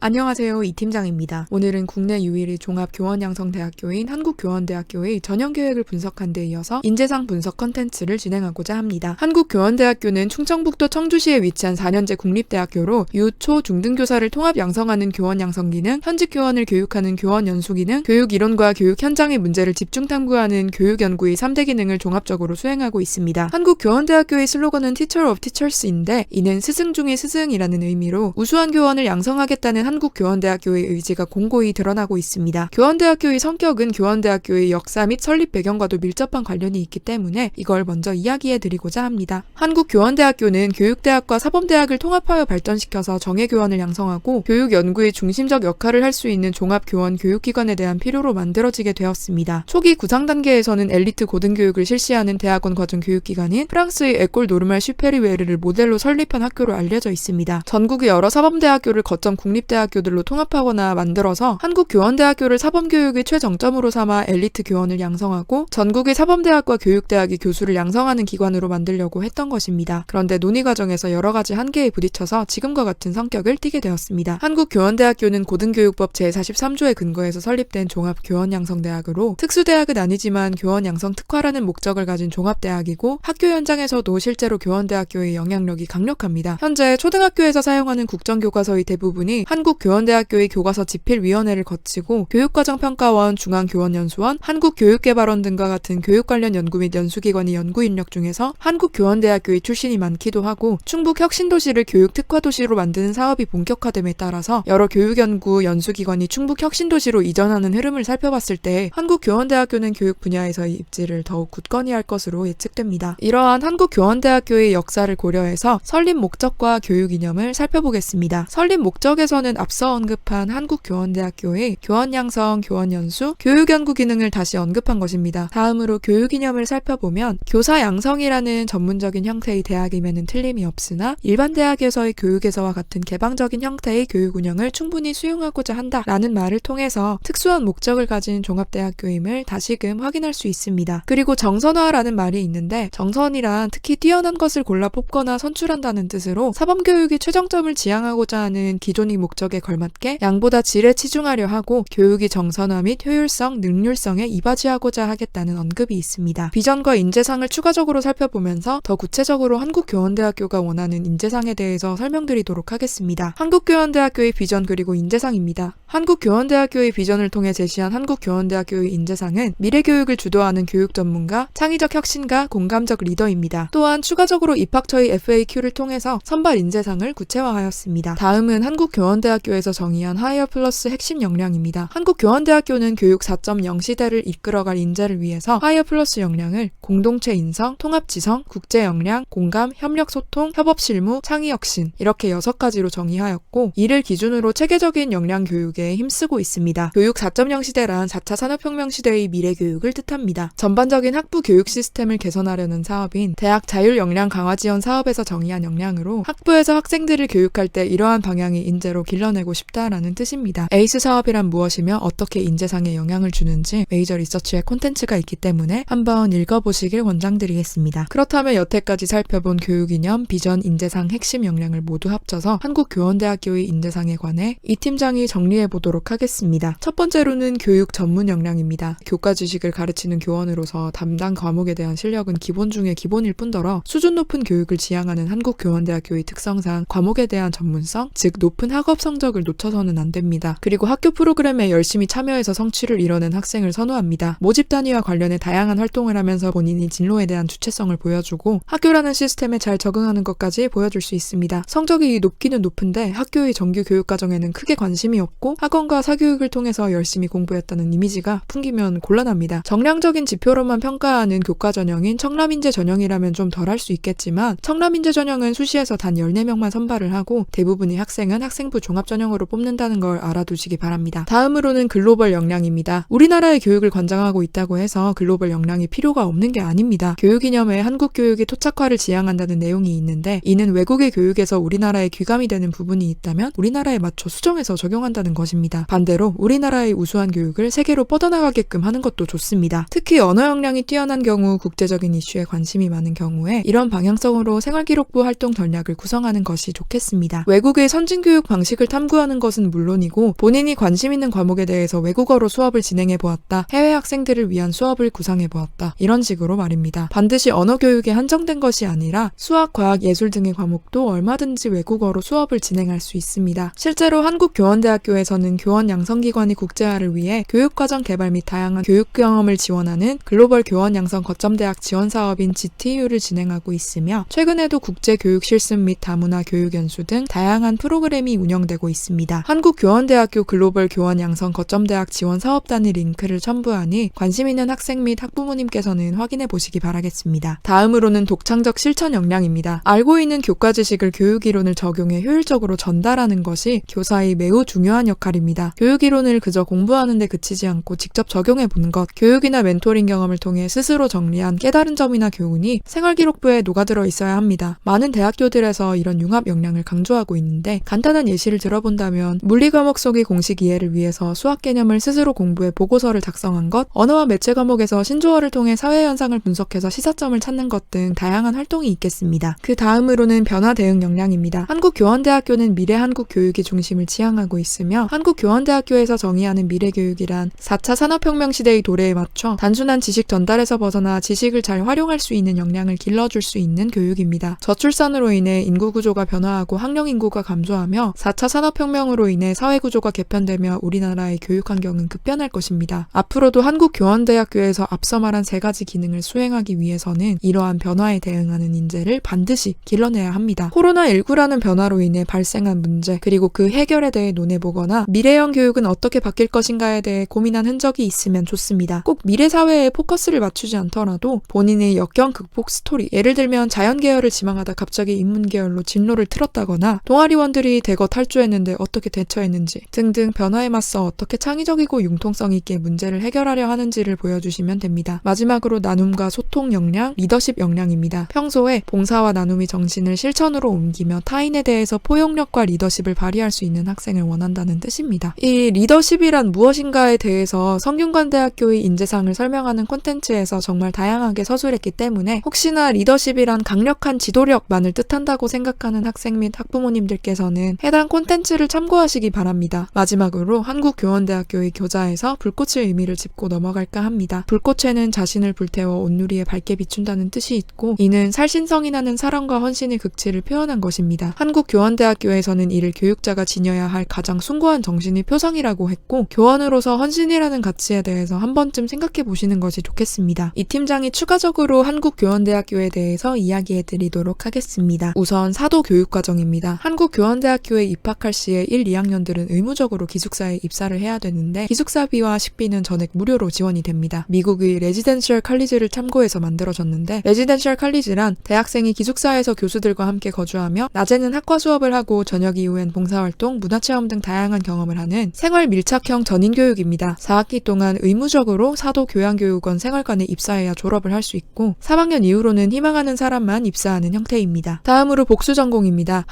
안녕하세요. 이 팀장입니다. 오늘은 국내 유일의 종합교원양성대학교인 한국교원대학교의 전형계획을 분석한 데 이어서 인재상 분석 컨텐츠를 진행하고자 합니다. 한국교원대학교는 충청북도 청주시에 위치한 4년제 국립대학교로 유, 초, 중등교사를 통합 양성하는 교원양성기능, 현직 교원을 교육하는 교원연수기능, 교육이론과 교육 현장의 문제를 집중 탐구하는 교육연구의 3대 기능을 종합적으로 수행하고 있습니다. 한국교원대학교의 슬로건은 Teacher of Teachers인데 이는 스승 중의 스승이라는 의미로 우수한 교원을 양성하겠다는 한국교원대학교의 의지가 공고히 드러나고 있습니다. 교원대학교의 성격은 교원대학교의 역사 및 설립 배경과도 밀접한 관련이 있기 때문에 이걸 먼저 이야기해드리고자 합니다. 한국교원대학교는 교육대학과 사범대학을 통합하여 발전시켜서 정예교원을 양성하고 교육연구의 중심적 역할을 할 수 있는 종합교원 교육기관에 대한 필요로 만들어지게 되었습니다. 초기 구상 단계에서는 엘리트 고등교육을 실시하는 대학원 과정 교육기관인 프랑스의 에콜 노르말 슈페리웨르를 모델로 설립한 학교로 알려져 있습니다. 전국의 여러 사범대학교를 거점 국립대학교들로 통합하거나 만들어서 한국교원대학교를 사범교육의 최정점으로 삼아 엘리트 교원을 양성하고 전국의 사범대학과 교육대학의 교수를 양성하는 기관으로 만들려고 했던 것입니다. 그런데 논의 과정에서 여러 가지 한계에 부딪혀서 지금과 같은 성격을 띠게 되었습니다. 한국교원대학교는 고등교육법 제43조에 근거해서 설립된 종합교원양성대학으로 특수대학은 아니지만 교원양성 특화라는 목적을 가진 종합대학이고 학교 현장에서도 실제로 교원대학교의 영향력이 강력합니다. 현재 초등학교에서 사용하는 국정교과서의 대부분이 한국교원대학교의 교과서 집필위원회를 거치고 교육과정평가원, 중앙교원연수원, 한국교육개발원 등과 같은 교육 관련 연구 및 연수기관의 연구인력 중에서 한국교원대학교의 출신이 많기도 하고 충북 혁신도시를 교육특화도시로 만드는 사업이 본격화됨에 따라서 여러 교육연구, 연수기관이 충북 혁신도시로 이전하는 흐름을 살펴봤을 때 한국교원대학교는 교육 분야에서의 입지를 더욱 굳건히 할 것으로 예측됩니다. 이러한 한국교원대학교의 역사를 고려해서 설립 목적과 교육 이념을 살펴보겠습니다. 설립 목적에서는 앞서 언급한 한국교원대학교의 교원양성, 교원연수, 교육연구 기능을 다시 언급한 것입니다. 다음으로 교육 이념을 살펴보면 교사 양성이라는 전문적인 형태의 대학임에는 틀림이 없으나 일반 대학에서의 교육에서와 같은 개방적인 형태의 교육 운영을 충분히 수용하고자 한다라는 말을 통해서 특수한 목적을 가진 종합대학교임을 다시금 확인할 수 있습니다. 그리고 정선화라는 말이 있는데 정선이란 특히 뛰어난 것을 골라 뽑거나 선출한다는 뜻으로 사범교육의 최정점을 지향하고자 하는 기존의 목적에 걸맞게 양보다 질에 치중하려 하고 교육의 정선화 및 효율성, 능률성에 이바지하고자 하겠다는 언급이 있습니다. 비전과 인재상을 추가적으로 살펴보면서 더 구체적으로 한국교원대학교가 원하는 인재상에 대해서 설명드리도록 하겠습니다. 한국교원대학교의 비전 그리고 인재상입니다. 한국교원대학교의 비전을 통해 제시한 한국교원대학교의 인재상은 미래교육을 주도하는 교육 전문가, 창의적 혁신가, 공감적 리더입니다. 또한 추가적으로 입학처의 FAQ를 통해서 선발 인재상을 구체화하였습니다. 다음은 한국교원대학교에서 정의한 하이어 플러스 핵심 역량입니다. 한국교원대학교는 교육 4.0 시대를 이끌어갈 인재를 위해서 하이어 플러스 역량을 공동체 인성, 통합 지성, 국제 역량, 공감, 협력 소통, 협업 실무, 창의 혁신 이렇게 6가지로 정의하였고 이를 기준으로 체계적인 역량 교육에 힘쓰고 있습니다. 교육 4.0 시대란 4차 산업혁명 시대의 미래 교육을 뜻합니다. 전반적인 학부 교육 시스템을 개선하려는 사업인 대학 자율 역량 강화 지원 사업에서 정의한 역량으로 학부에서 학생들을 교육할 때 이러한 방향의 인재로 길러내고 싶다라는 뜻입니다. 에이스 사업이란 무엇이며 어떻게 인재상에 영향을 주는지 메이저 리서치의 콘텐츠가 있기 때문에 한번 읽어보시길 권장드리겠습니다. 그렇다면 여태까지 살펴본 교육 이념, 비전, 인재상 핵심 역량을 모두 합쳐서 한국교원대학교의 인재상에 관해 이 팀장이 정리해보도록 하겠습니다. 첫 번째로는 교육 전문 역량입니다. 교과 지식을 가르치는 교원으로서 담당 과목에 대한 실력은 기본 중에 기본일 뿐더러 수준 높은 교육을 지향하는 한국교원대학교의 특성상 과목에 대한 전문성, 즉 높은 학업 성적을 놓쳐서는 안 됩니다. 그리고 학교 프로그램에 열심히 참여해서 성취를 이뤄낸 학생을 선호합니다. 모집 단위와 관련해 다양한 활동을 하면서 본인이 진로에 대한 주체성을 보여주고 학교라는 시스템에 잘 적응하는 것까지 보여줄 수 있습니다. 성적이 높기는 높은데 학교의 정규 교육 과정에는 크게 관심이 없고 학원과 사교육을 통해서 열심히 공부했다는 이미지가 풍기면 곤란합니다. 정량적인 지표로만 평가하는 교과 전형인 청라민재 전형이라면 좀 덜 할 수 있겠지만 청라민재 전형은 수시에서 단 14명만 선발을 하고 대부분의 학생은 학생부 종합 전형으로 뽑는다는 걸 알아두시기 바랍니다. 다음으로는 글로벌 역량입니다. 우리나라의 교육을 관장하고 있다고 해서 글로벌 역량이 필요가 없는 게 아닙니다. 교육 이념에 한국 교육의 토착화를 지향한다는 내용이 있는데 이는 외국의 교육에서 우리나라에 귀감이 되는 부분이 있다면 우리나라에 맞춰 수정해서 적용한다는 것입니다. 반대로 우리나라의 우수한 교육을 세계로 뻗어나가게끔 하는 것도 좋습니다. 특히 언어 역량이 뛰어난 경우, 국제적인 이슈에 관심이 많은 경우에 이런 방향성으로 생활기록부 활동 전략을 구성하는 것이 좋겠습니다. 외국의 선진교육 방식을 탐구하는 것은 물론이고 본인이 관심 있는 과목에 대해서 외국어로 수업을 진행해 보았다. 해외 학생들을 위한 수업을 구상해 보았다. 이런 식으로 말입니다. 반드시 언어 교육에 한정된 것이 아니라 수학, 과학, 예술 등의 과목도 얼마든지 외국어로 수업을 진행할 수 있습니다. 실제로 한국교원대학교에서는 교원 양성기관이 국제화를 위해 교육과정 개발 및 다양한 교육 경험을 지원하는 글로벌 교원 양성 거점대학 지원 사업인 GTU를 진행하고 있으며 최근에도 국제교육 실습 및 다문화 교육 연수 등 다양한 프로그램이 운영되고 있습니다. 한국교원대학교 글로벌 교원 양성 거점대학 지원 사업단의 링크를 첨부하니 관심 있는 학생 및 학부모님께서는 확인해 보시기 바라겠습니다. 다음으로는 독창적 실천 역량입니다. 알고 있는 교과 지식을 교육 이론을 적용해 효율적으로 전달하는 것이 교사의 매우 중요한 역할입니다. 교육 이론을 그저 공부하는 데 그치지 않고 직접 적용해 보는 것, 교육이나 멘토링 경험을 통해 스스로 정리한 깨달은 점이나 교훈이 생활기록부에 녹아들어 있어야 합니다. 많은 대학교들에서 이런 융합 역량을 강조하고 있는데 간단한 예시를 들어본다면 물리 과목 속의 공식 이해를 위해서 수학 개념을 스스로 공부해 보고서를 작성한 것, 언어와 매체 과목에서 신조어를 통해 사회 현상을 분석해서 시사점을 찾는 것 등 다양한 활동이 있겠습니다. 그 다음으로는 변화 대응 역량입니다. 한국교원대학교는 미래 한국 교육이 중심을 지향하고 있으며 한국교원대학교에서 정의하는 미래교육이란 4차 산업혁명 시대의 도래에 맞춰 단순한 지식 전달에서 벗어나 지식을 잘 활용할 수 있는 역량을 길러줄 수 있는 교육입니다. 저출산으로 인해 인구구조가 변화하고 학령인구가 감소하며 4차 산업혁명으로 인해 사회구조가 개편되며 우리나라의 교육환경은 급변할 것입니다. 앞으로도 한국교원대학교에서 앞서 말한 세 가지 기능을 수행하기 위해서는 이러한 변화에 대응하는 인재를 반드시 길러내야 합니다. 코로나19라는 변화로 인해 발생한 문제 그리고 그 해결에 대해 논해보거나 미래형 교육은 어떻게 바뀔 것인가에 대해 고민한 흔적이 있으면 좋습니다. 꼭 미래 사회에 포커스를 맞추지 않더라도 본인의 역경 극복 스토리, 예를 들면 자연계열을 지망하다 갑자기 인문계열로 진로를 틀었다거나 동아리원들이 대거 탈주했는데 어떻게 대처했는지 등등 변화에 맞서 어떻게 창의적이고 융통성 있게 문제를 해결하려 하는지를 보여주시면 됩니다. 마지막으로 나눔과 소통 역량, 리더십 역량입니다. 평소에 봉사와 나눔의 정신을 실천으로 옮기며 타인에 대해서 포용력과 리더십을 발휘할 수 있는 학생을 원한다는 뜻입니다. 이 리더십이란 무엇인가에 대해서 성균관대학교의 인재상을 설명하는 콘텐츠에서 정말 다양하게 서술했기 때문에 혹시나 리더십이란 강력한 지도력만을 뜻한다고 생각하는 학생 및 학부모님들께서는 해당 콘텐츠를 참고하시기 바랍니다. 마지막으로 한국교원대학교의 교자에서 불꽃의 의미를 짚고 넘어갈까 합니다. 불꽃에는 자신을 불태워 온누리에 밝게 비춘다는 뜻이 있고 이는 살신성이 나는 사랑과 헌신의 극치를 표현한 것입니다. 한국교원대학교에서는 이를 교육자가 지녀야 할 가장 숭고한 정신의 표상이라고 했고 교원으로서 헌신이라는 가치에 대해서 한 번쯤 생각해 보시는 것이 좋겠습니다. 이 팀장이 추가적으로 한국교원대학교에 대해서 이야기해 드리도록 하겠습니다. 우선 사도 교육과정입니다. 한국교원대학교에 입학할 시에 1, 2학년들은 의무적으로 기숙사에 입사를 해야 되는데 기숙사비와 식비는 전액 무료로 지원이 됩니다. 미국의 레지덴셜 칼리지를 참고해서 만들어졌는데 레지덴셜 칼리지란 대학생이 기숙사에서 교수들과 함께 거주하며 낮에는 학과 수업을 하고 저녁 이후엔 봉사활동, 문화체험 등 다양한 경험을 하는 생활 밀착형 전인교육입니다. 4학기 동안 의무적으로 사도 교양교육원 생활관에 입사해야 졸업을 할 수 있고 3학년 이후로는 희망하는 사람만 입사하는 형태입니다. 다음으로 복수전공입니다.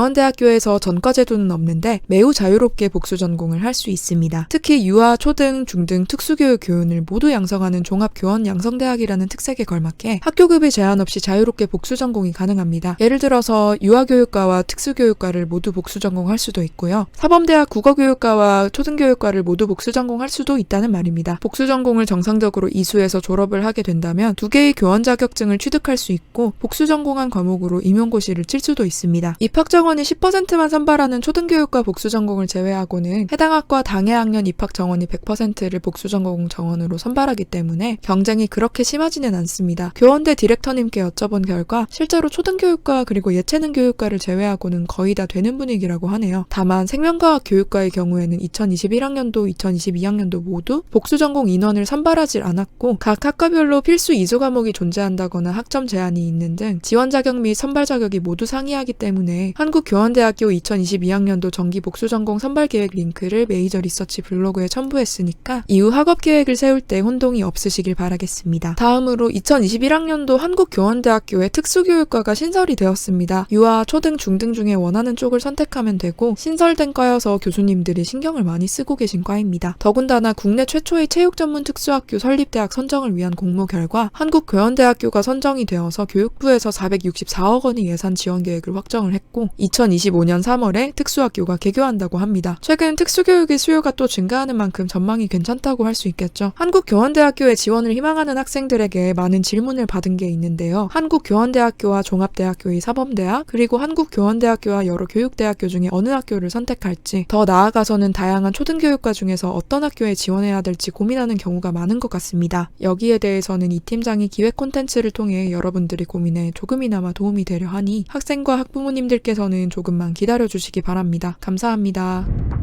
한국교원대학교에서 전과제도는 없는데 매우 자유롭게 복수전공을 할 수 있습니다. 특히 유아, 초등, 중등 특수교육 교훈을 모두 양성하는 종합교원 양성대학이라는 특색에 걸맞게 학교급이 제한 없이 자유롭게 복수전공이 가능합니다. 예를 들어서 유아교육과와 특수교육과를 모두 복수전공할 수도 있고요. 사범대학 국어교육과와 초등교육과를 모두 복수전공할 수도 있다는 말입니다. 복수전공을 정상적으로 이수해서 졸업을 하게 된다면 2개의 교원 자격증을 취득할 수 있고 복수전공한 과목으로 임용고시를 칠 수도 있습니다. 입학정원이 10%만 선발하는 초등교육과 복수전공을 제외하고는 해당 학과 당해 학년 입학정원이 100%를 복수전공 정원으로 선발하기 때문에 경쟁이 그렇게 심하지는 않습니다. 교원대 디렉터님께 여쭤본 결과 실제로 초등교육과 그리고 예체능 교육과를 제외하고는 거의 다 되는 분위기라고 하네요. 다만 생명과학 교육과의 경우에는 2021학년도, 2022학년도 모두 복수전공 인원을 선발하지 않았고 각 학과별로 필수 이수 과목이 존재한다거나 학점 제한이 있는 등 지원 자격 및 선발 자격이 모두 상이하기 때문에 한국교원대학교 2022학년도 정기 복수전공 선발 계획 링크를 메이저 리서치 블로그에 첨부했으니까 이후 학업 계획을 세울 때 혼동이 없으시길 바라겠습니다. 다음으로 2021학년도 한국교원대학교의 특수교육과가 신설이 되었습니다. 유아, 초등, 중등 중에 원하는 쪽을 선택하면 되고 신설된 과여서 교수님들이 신경을 많이 쓰고 계신 과입니다. 더군다나 국내 최초의 체육 전문 특수학교 설립대학 선정을 위한 공모 결과 한국교원대학교가 선정이 되어서 교육부에서 464억 원의 예산 지원 계획을 확정을 했고 2025년 3월에 특수학교가 개교한다고 합니다. 최근 특수교육의 수요가 또 증가하는 만큼 전망이 괜찮다고 할 수 있겠죠. 한국교원대학교에 지원을 희망하는 학생들에게 많은 질문을 받은 게 있는데요. 한국교원대학교와 종합대학교의 사범대학, 그리고 한국교원대학교와 여러 교육대학교 중에 어느 학교를 선택할지, 더 나아가서는 다양한 초등교육과 중에서 어떤 학교에 지원해야 될지 고민하는 경우가 많은 것 같습니다. 여기에 대해서는 이 팀장이 기획 콘텐츠를 통해 여러분들이 고민에 조금이나마 도움이 되려 하니 학생과 학부모님들께서는 조금만 기다려주시기 바랍니다. 감사합니다.